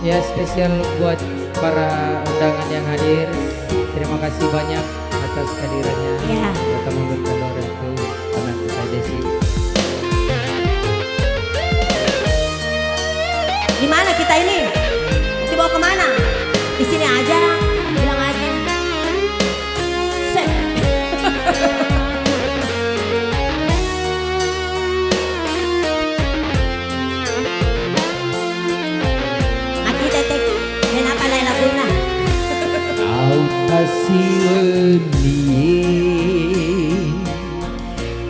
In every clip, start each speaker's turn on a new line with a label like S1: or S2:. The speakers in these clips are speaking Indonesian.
S1: Ya, spesial buat para undangan yang hadir. Terima kasih banyak atas kehadirannya.
S2: Ya.
S1: Terutama buat Loren itu teman saya Desi.
S2: Di mana kita ini? Dibawa kemana? Di sini aja, bilang aja. Set. Aki tetek, kenapa lain laguna?
S1: Kau kasih wening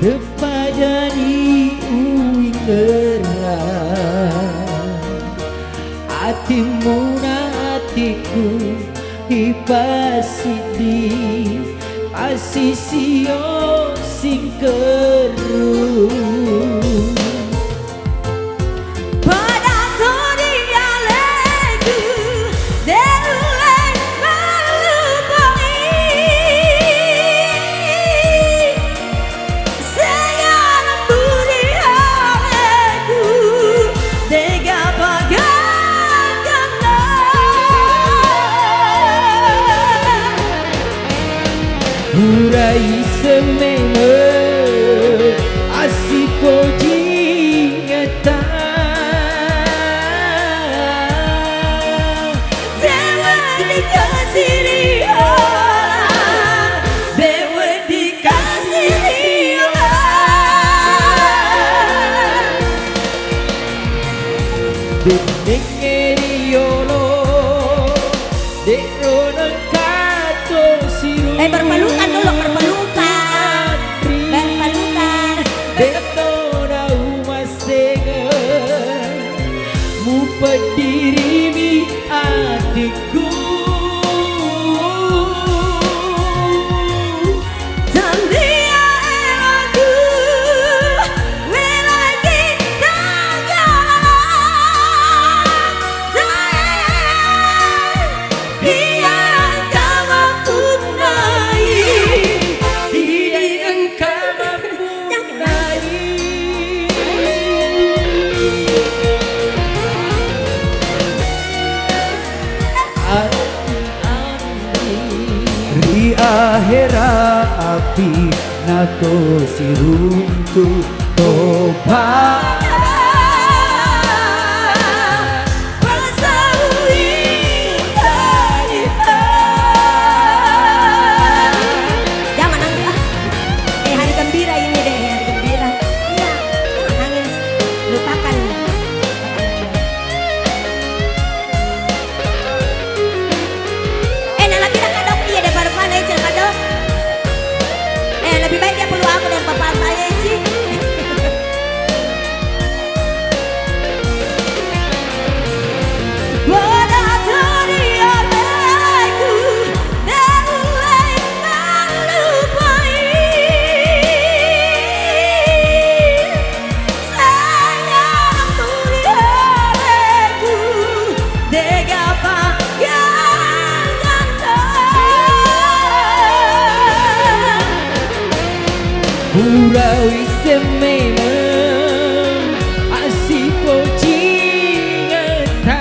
S1: kepada di uing hatimu na hatiku ipasidi asisio singkeru. Urai sememe asiko jingeta dewa dikasih dia dewa dikasih dia denengeri yolo deronan kato siru
S2: berpelukan dulu, berpelukan. Berpelukan.
S1: Detona umasega mu pediri hatiku. Dan dia elaku melagi tangan dia engkau mempunyai dia engkau mempunyai di akhirat api nato siruntu toba
S2: lebih baik dia perlu aku dan papa saya sih.
S1: Urawi sememe asiko jingeta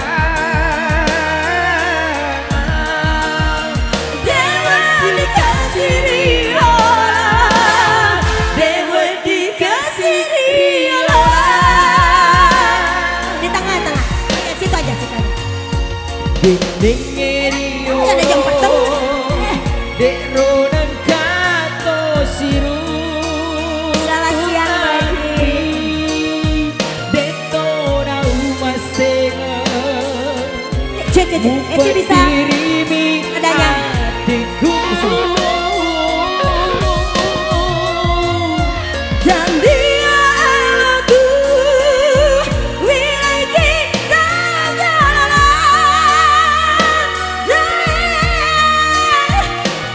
S1: dewa dikasih dia dewa dikasih dia
S2: Di tengah-tengah. Situ aja, situ aja.
S1: dengeri yo
S2: Ada jam peteng.
S1: deronan kato siru
S2: Eci bisa adanya. Dan dia aku miliki tangan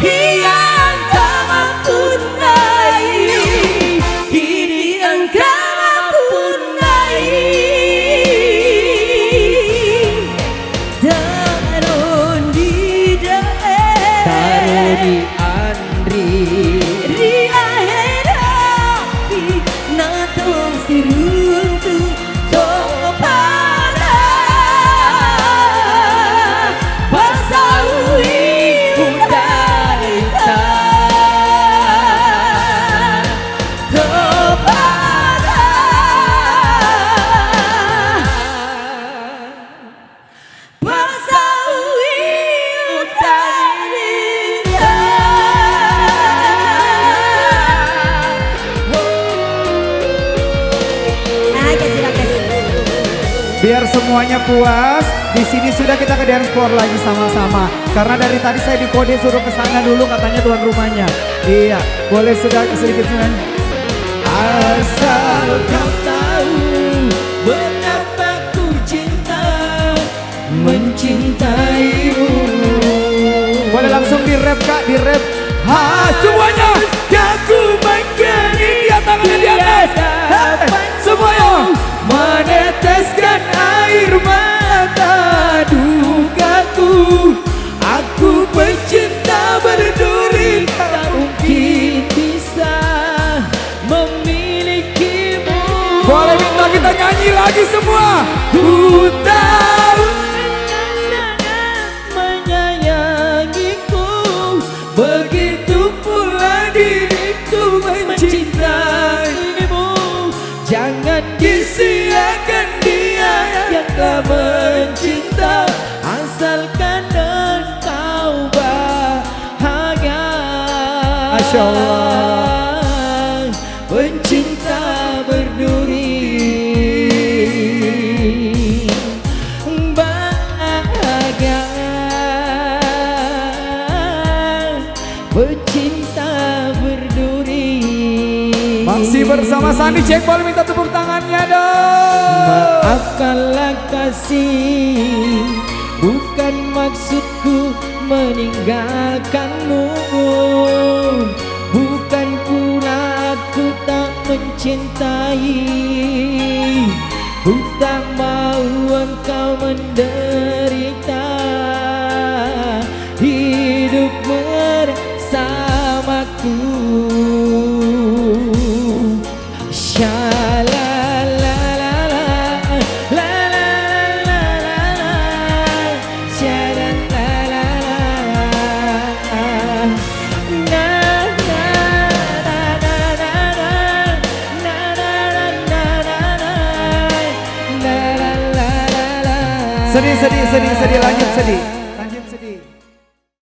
S2: yang tak mampu naik ini engkau mampu naik.
S1: Di
S3: Biar semuanya puas, di sini sudah kita ke dance floor lagi sama-sama. Karena dari tadi saya dikode suruh ke sana dulu katanya tuan rumahnya. Iya, boleh sudah sedikit senang.
S4: Asal kau tahu betapa ku cinta mencintaimu.
S3: Boleh langsung di rap kak, di rap. Ha, semuanya.
S4: Aku menggigit
S3: Dia tangannya di atas. Hey, semuanya.
S4: meneteskan air mata dukaku. Aku pecinta berduri, tak mungkin bisa memilikimu.
S3: Boleh minta kita nyanyi lagi semua.
S4: Ku tahu engkau sangat menyayangiku, begitu pula diriku mencintaimu. Jangan disia-siakan dia yang telah mencinta, asalkan engkau bahagia.
S3: Masya Allah.
S4: Pencinta berduri bahagia, pencinta berduri.
S3: Masih bersama Sandi Cek, boleh minta tepuk tangannya dong.
S4: Maafkanlah kasih, bukan maksudku meninggalkanmu. Bukan pula aku tak mencintai, ku tak mau engkau menderita. Hidup bersamaku.
S3: Sedih, lanjut sedih.